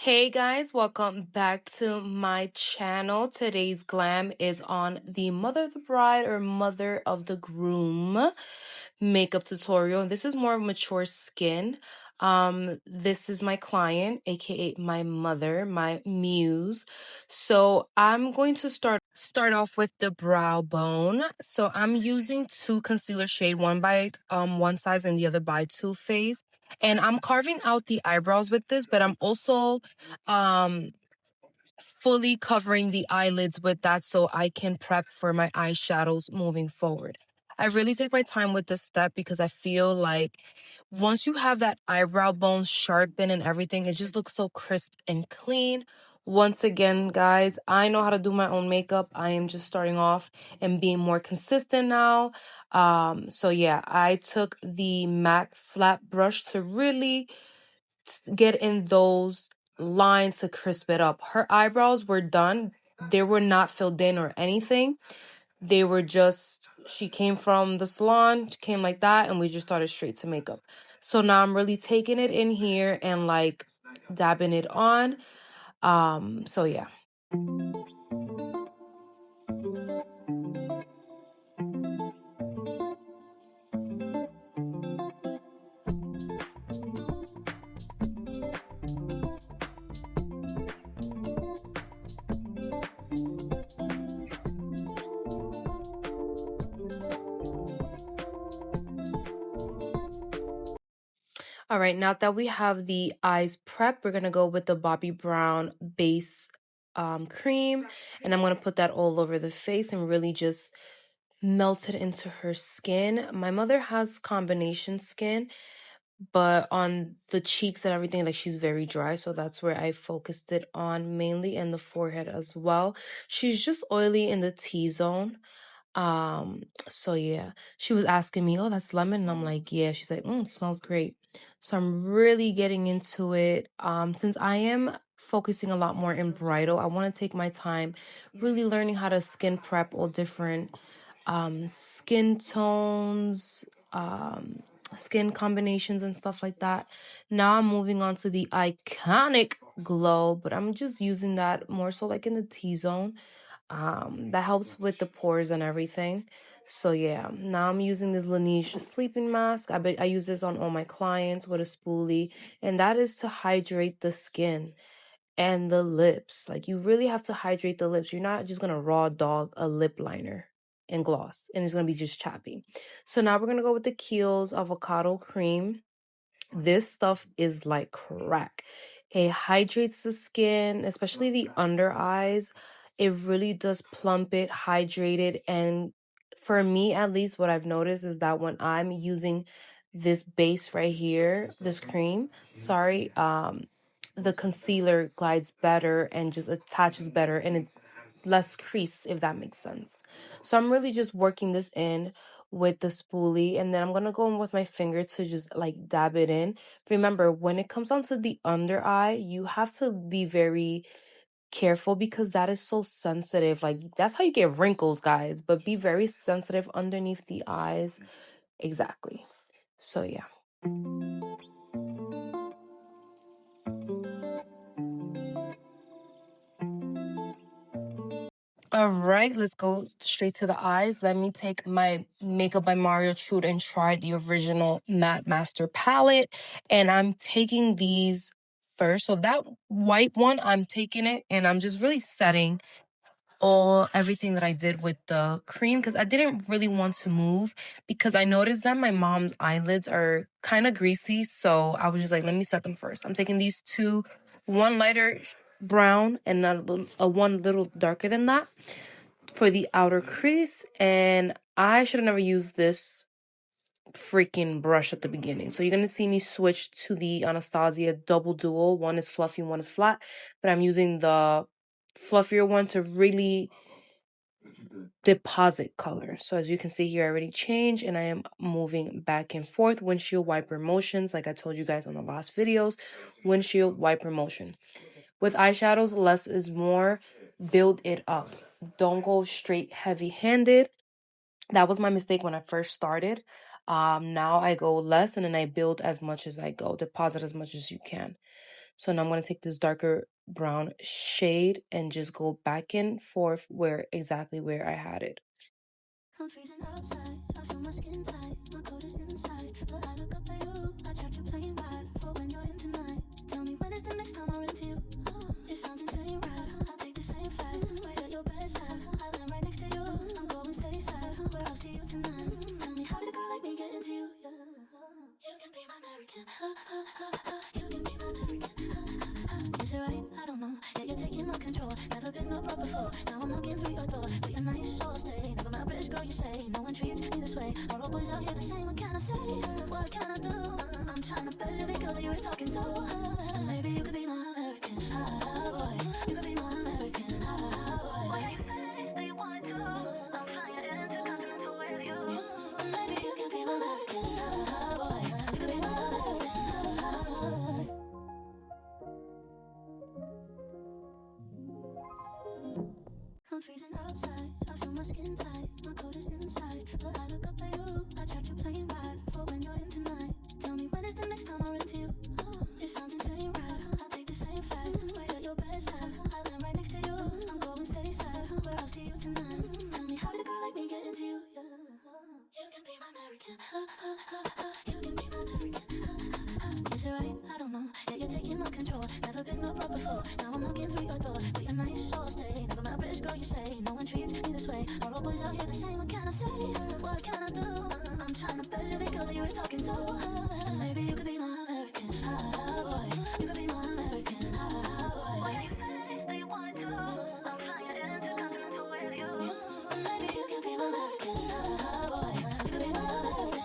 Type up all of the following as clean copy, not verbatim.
Hey guys, welcome back to my channel. Today's glam is on the mother of the bride or mother of the groom makeup tutorial. This is more mature skin. This is my client, aka my mother, my muse. So I'm going to start off with the brow bone. So I'm using two concealer shade, one by one size and the other by Too Faced. And I'm carving out the eyebrows with this, but I'm also um fully covering the eyelids with that so I can prep for my eyeshadows moving forward. I really take my time with this step because I feel like once you have that eyebrow bone sharpened and everything, it just looks so crisp and clean. Once again, guys, I know how to do my own makeup. I am just starting off and being more consistent now. So yeah, I took the MAC flat brush to really get in those lines to crisp it up. Her eyebrows were done. They were not filled in or anything. They were just, she came from the salon, she came like that, and we just started straight to makeup. So now I'm really taking it in here and like dabbing it on. So yeah. All right, now that we have the eyes prepped, we're gonna go with the Bobbi Brown base cream, and I'm gonna put that all over the face and really just melt it into her skin. My mother has combination skin, but on the cheeks and everything, like she's very dry, so that's where I focused it on mainly, and the forehead as well. She's just oily in the T-zone. So yeah, she was asking me, oh, that's lemon, and I'm like, yeah. She's like, it smells great. So I'm really getting into it. Since I am focusing a lot more in bridal, I want to take my time really learning how to skin prep all different skin tones, skin combinations and stuff like that. Now I'm moving on to the iconic glow, but I'm just using that more so like in the T-zone. That helps with the pores and everything. So yeah, now I'm using this Laneige sleeping mask. I use this on all my clients with a spoolie, and that is to hydrate the skin and the lips. Like, you really have to hydrate the lips. You're not just gonna raw dog a lip liner and gloss and it's gonna be just chappy. So now we're gonna go with the Kiehl's avocado cream. This stuff is like crack. It hydrates the skin, especially the under eyes. It really does plump it, hydrate it. And for me, at least, what I've noticed is that when I'm using this base right here, this cream, sorry, the concealer glides better and just attaches better, and it's less crease, if that makes sense. So I'm really just working this in with the spoolie, and then I'm gonna go in with my finger to just like dab it in. Remember, when it comes down to the under eye, you have to be very careful because that is so sensitive. Like, that's how you get wrinkles, guys, but be very sensitive underneath the eyes. Exactly. So yeah. All right, let's go straight to the eyes. Let me take my Makeup by Mario True and try the original Matte Master palette. And I'm taking these first. So that white one, I'm taking it and I'm just really setting everything that I did with the cream because I didn't really want to move because I noticed that my mom's eyelids are kind of greasy. So I was just like, let me set them first. I'm taking these two, one lighter brown and one little darker than that for the outer crease. And I should have never used this freaking brush at the beginning. So you're going to see me switch to the Anastasia double dual. One is fluffy, one is flat. But I'm using the fluffier one to really deposit color. So as you can see here, I already changed and I am moving back and forth. Windshield wiper motions, like I told you guys on the last videos. Windshield wiper motion. With eyeshadows, less is more. Build it up. Don't go straight heavy-handed. That was my mistake when I first started. Now I go less and then I build as much as I go. Deposit as much as you can. So now I'm going to take this darker brown shade and just go back and forth exactly where I had it. I'm freezing outside, I feel my skin tight, my coat is inside, but I look up at you, I check your plane ride, for when you're in tonight, tell me when is the next time I run to you, it sounds insane, right, I'll take the same flight, wait at your bedside, I land right next to you, I'm going stateside, where I'll see you tonight, tell me how did a girl like me get into you, you can be my American, you can be my American, is it right, I don't know, yeah you're taking my control, never been no pro before, now I'm knocking through your door, but you're nice, so I'll stay, never my British girl you say, no one treats me this way, all the boys out here the same, what can I say, what can I do, I'm trying to better the girl that you were talking to, maybe you could be my American, boy, you could be my American, boy, what can you say that you wanted to, I'm flying intercontinental with you, maybe you can be my American, boy, you could be my American. I'm freezing outside, I feel my skin tight, my coat is inside, but I look up at you, I check your plane ride, for when you're in tonight, tell me when is the next time I run to you, it sounds insane, right, I'll take the same flight, wait at your bedside, I land right next to you, I'm going stateside, where I'll see you tonight, tell me how did a girl like me get into you, you can be my American, you can be my American, is it right, I don't know, yeah you're taking my control, never been no pro before, now I'm knocking through your door, but you're nice, so I'll stay, never my British girl you say, no one treats me this way, all the boys out here the same, what can I say, what can I do, I'm trying to better the girl that you were talking to, maybe you could be my American, boy, you could be my American, boy, what can you say that you wanted to, I'm flying intercontinental with you, maybe you can be my American, boy, you could be my American.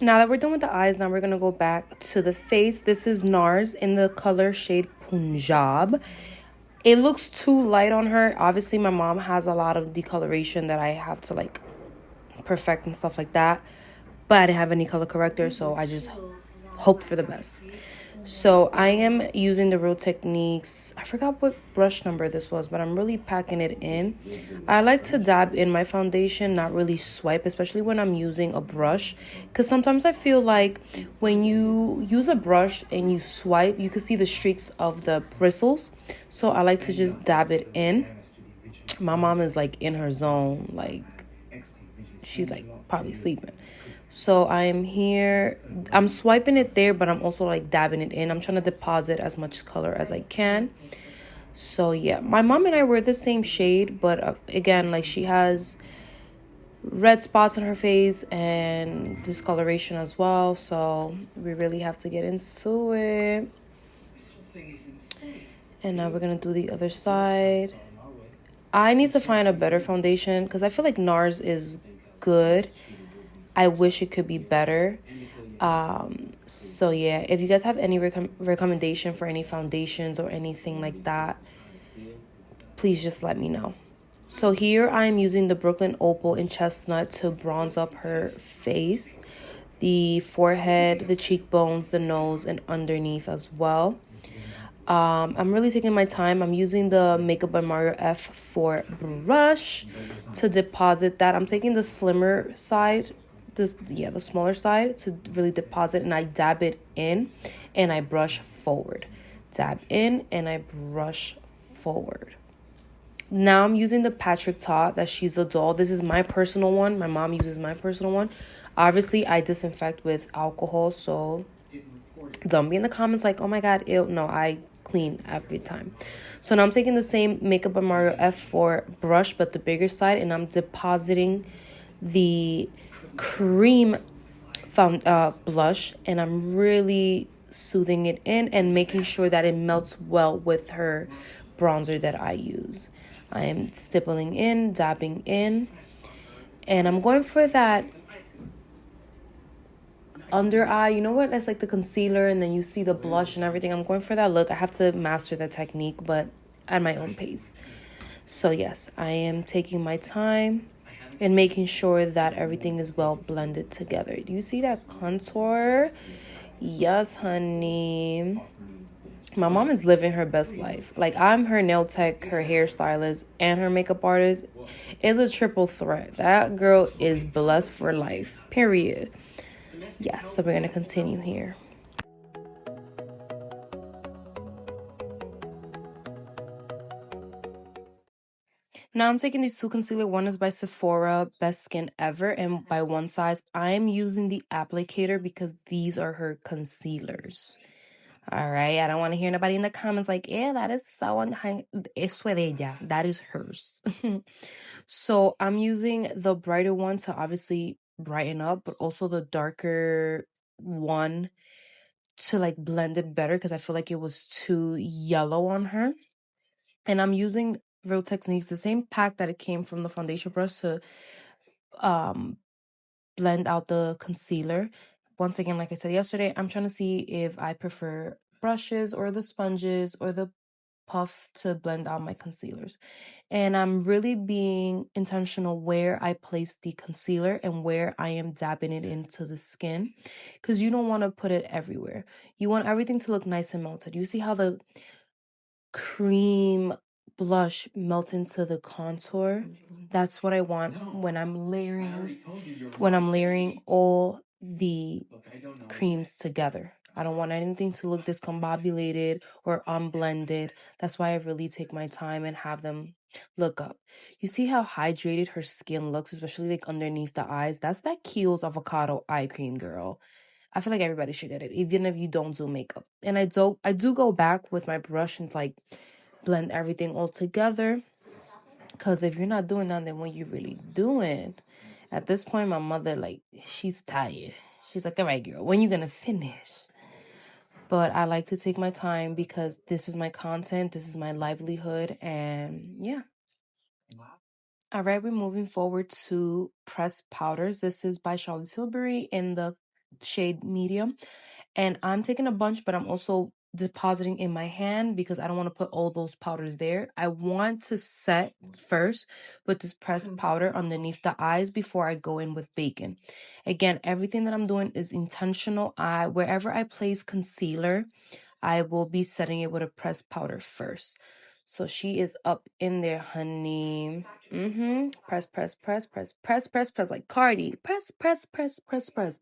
Now that we're done with the eyes, now we're going to go back to the face. This is NARS in the color shade Punjab. It looks too light on her. Obviously, my mom has a lot of decoloration that I have to like perfect and stuff like that. But I didn't have any color corrector, so I just hope for the best. So I am using the Real Techniques. I forgot what brush number this was, but I'm really packing it in. I like to dab in my foundation, not really swipe, especially when I'm using a brush. Because sometimes I feel like when you use a brush and you swipe, you can see the streaks of the bristles. So I like to just dab it in. My mom is like in her zone, like she's like probably sleeping. So I'm here, I'm swiping it there, but I'm also like dabbing it in. I'm trying to deposit as much color as I can. So yeah, my mom and I were the same shade, but again, like she has red spots on her face and discoloration as well. So we really have to get into it. And now we're gonna do the other side. I need to find a better foundation because I feel like NARS is good. I wish it could be better. So yeah, if you guys have any recommendation for any foundations or anything like that, please just let me know. So here I am using the Brooklyn Opal in Chestnut to bronze up her face, the forehead, the cheekbones, the nose, and underneath as well. I'm really taking my time. I'm using the Makeup by Mario F4 brush to deposit that. I'm taking the slimmer side, the smaller side to really deposit, and I dab it in and I brush forward. Dab in and I brush forward. Now I'm using the Patrick Ta that She's a Doll. This is my personal one. My mom uses my personal one. Obviously, I disinfect with alcohol, so don't be in the comments like, oh my god, ew. No, I clean every time. So now I'm taking the same Makeup by Mario F4 brush, but the bigger side, and I'm depositing the cream blush, and I'm really soothing it in and making sure that it melts well with her bronzer that I use. I am stippling in, dabbing in, and I'm going for that under eye. You know what? It's like the concealer, and then you see the blush and everything. I'm going for that look. I have to master that technique, but at my own pace. So yes, I am taking my time and making sure that everything is well blended together. Do you see that contour? Yes, honey. My mom is living her best life. Like, I'm her nail tech, her hairstylist, and her makeup artist. It's a triple threat. That girl is blessed for life, period. Yes, so we're going to continue here. Now I'm taking these two concealer. One is by Sephora, Best Skin Ever, and by One Size. I'm using the applicator because these are her concealers. All right, I don't want to hear nobody in the comments like, yeah, that is so eso de ella. That is hers. So I'm using the brighter one to obviously brighten up, but also the darker one to like blend it better because I feel like it was too yellow on her. And I'm using Real Techniques, the same pack that it came from the foundation brush to blend out the concealer. Once again, like I said yesterday, I'm trying to see if I prefer brushes or the sponges or the puff to blend out my concealers. And I'm really being intentional where I place the concealer and where I am dabbing it into the skin, because you don't want to put it everywhere. You want everything to look nice and melted. You see how the cream blush melts into the contour? That's what I want when I'm layering all the creams together. I don't want anything to look discombobulated or unblended. That's why I really take my time and have them look up. You see how hydrated her skin looks, especially like underneath the eyes? That's that Kiehl's avocado eye cream, girl. I feel like everybody should get it, even if you don't do makeup. And I do go back with my brush and like blend everything all together. Because if you're not doing that, then what you really doing? At this point, my mother, like, she's tired. She's like, all right, girl, when you gonna finish? But I like to take my time because this is my content, this is my livelihood, and yeah. All right, we're moving forward to pressed powders. This is by Charlotte Tilbury in the shade medium. And I'm taking a bunch, but I'm also depositing in my hand because I don't want to put all those powders there. I want to set first with this pressed powder underneath the eyes before I go in with bacon. Again, everything that I'm doing is intentional. Wherever I place concealer, I will be setting it with a pressed powder first. So she is up in there, honey. Press, press, press, press, press, press, press, like Cardi. Press, press, press, press, press.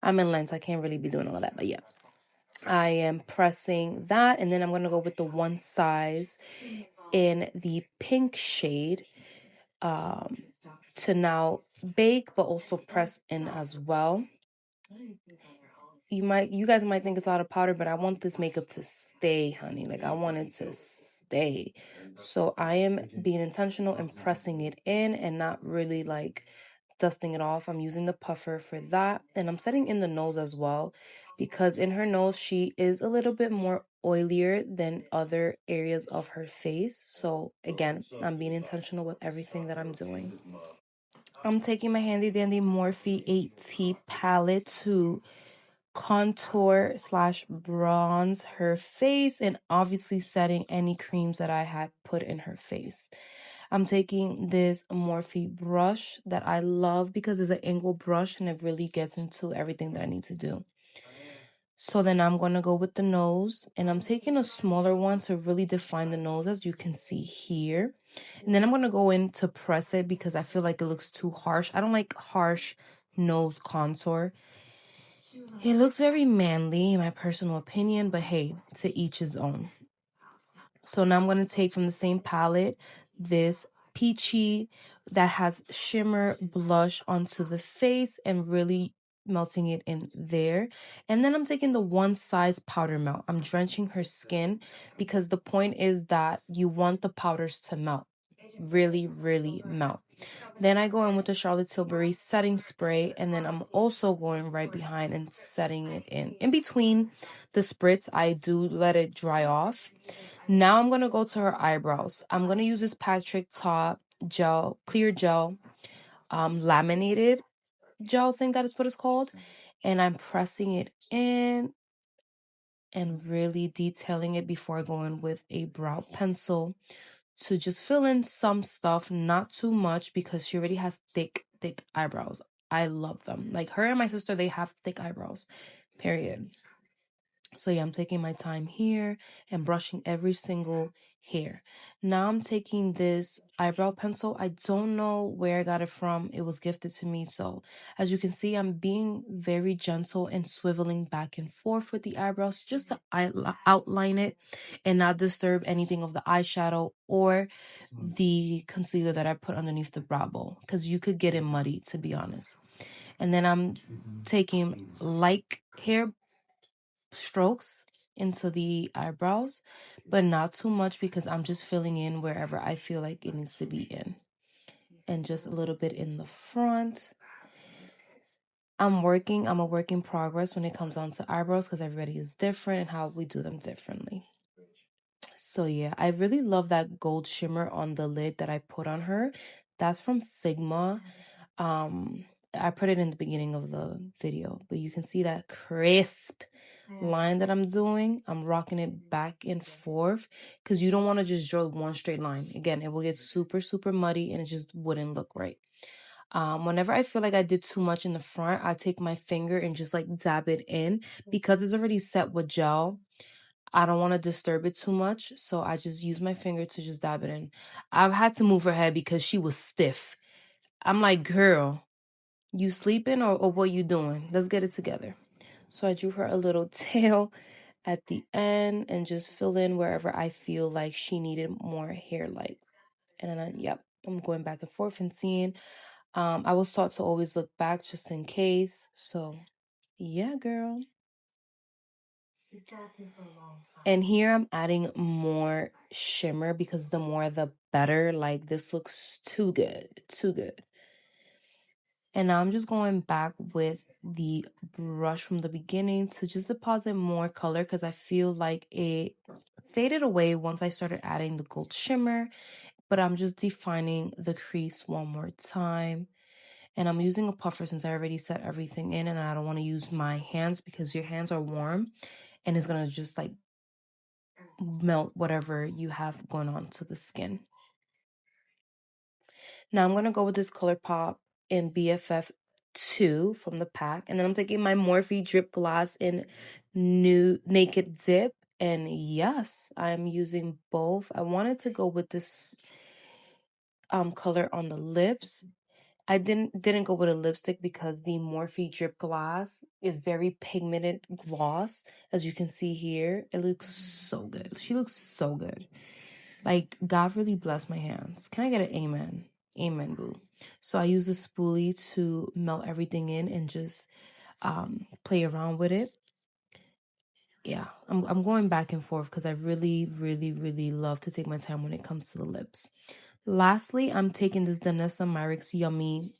I'm in lens. I can't really be doing all of that, but yeah. I am pressing that, and then I'm going to go with the one size in the pink shade to now bake, but also press in as well. You guys might think it's a lot of powder, but I want this makeup to stay, honey. Like, I want it to stay. So I am being intentional and pressing it in and not really like dusting it off. I'm using the puffer for that. And I'm setting in the nose as well because in her nose, she is a little bit more oilier than other areas of her face. So again, I'm being intentional with everything that I'm doing. I'm taking my handy dandy Morphe 8T palette to contour / bronze her face and obviously setting any creams that I had put in her face. I'm taking this Morphe brush that I love because it's an angle brush and it really gets into everything that I need to do. So then I'm going to go with the nose, and I'm taking a smaller one to really define the nose, as you can see here. And then I'm going to go in to press it because I feel like it looks too harsh. I don't like harsh nose contour. It looks very manly in my personal opinion, but hey, to each his own. So now I'm going to take from the same palette this peachy that has shimmer blush onto the face and really melting it in there. And then I'm taking the one size powder melt. I'm drenching her skin because the point is that you want the powders to melt. Really, really melt. Then I go in with the Charlotte Tilbury setting spray, and then I'm also going right behind and setting it in. In between the spritz, I do let it dry off. Now I'm going to go to her eyebrows. I'm going to use this Patrick Top gel, clear gel, laminated gel thing, that is what it's called. And I'm pressing it in and really detailing it before going with a brow pencil to just fill in some stuff, not too much because she already has thick eyebrows. I love them. Like her and my sister, they have thick eyebrows, period. So yeah, I'm taking my time here and brushing every single hair. Now I'm taking this eyebrow pencil. I don't know where I got it from. It was gifted to me. So as you can see, I'm being very gentle and swiveling back and forth with the eyebrows just to outline it and not disturb anything of the eyeshadow or the concealer that I put underneath the brow bone, because you could get it muddy, to be honest. And then I'm taking light hair strokes into the eyebrows, but not too much because I'm just filling in wherever I feel like it needs to be in, and just a little bit in the front. I'm a work in progress when it comes down to eyebrows because everybody is different and how we do them differently. So yeah, I really love that gold shimmer on the lid that I put on her. That's from Sigma. I put it in the beginning of the video, but you can see that crisp line that I'm doing. I'm rocking it back and forth because you don't want to just draw one straight line. Again, it will get super, super muddy and it just wouldn't look right. Whenever I feel like I did too much in the front, I take my finger and just like dab it in because it's already set with gel. I don't want to disturb it too much, so I just use my finger to just dab it in. I've had to move her head because she was stiff. I'm like, girl, you sleeping or what you doing? Let's get it together. So I drew her a little tail at the end and just fill in wherever I feel like she needed more hair light. And then, yep, I'm going back and forth and seeing. I was taught to always look back just in case. So, yeah, girl. And here I'm adding more shimmer because the more the better. Like, this looks too good, too good. And now I'm just going back with the brush from the beginning to just deposit more color because I feel like it faded away once I started adding the gold shimmer. But I'm just defining the crease one more time. And I'm using a puffer since I already set everything in and I don't want to use my hands because your hands are warm. and it's gonna just like melt whatever you have going on to the skin. Now I'm gonna go with this ColourPop in BFF 2 from the pack, and then I'm taking my Morphe Drip Gloss in New Naked Dip, and yes, I'm using both. I wanted to go with this color on the lips. I didn't go with a lipstick because the Morphe Drip Gloss is very pigmented gloss. As you can see here, it looks so good. She looks so good. Like, God really bless my hands. Can I get an amen? Amen, boo. So I use a spoolie to melt everything in and just play around with it. Yeah, I'm going back and forth because I really, really, really love to take my time when it comes to the lips. Lastly, I'm taking this Danessa Myricks Yummy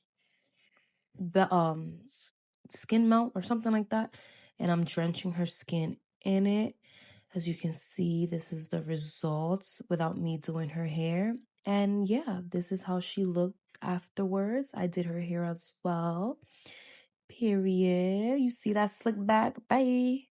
skin melt or something like that, and I'm drenching her skin in it. As you can see, this is the results without me doing her hair. And yeah, this is how she looked afterwards. I did her hair as well. Period. You see that slick back? Bye.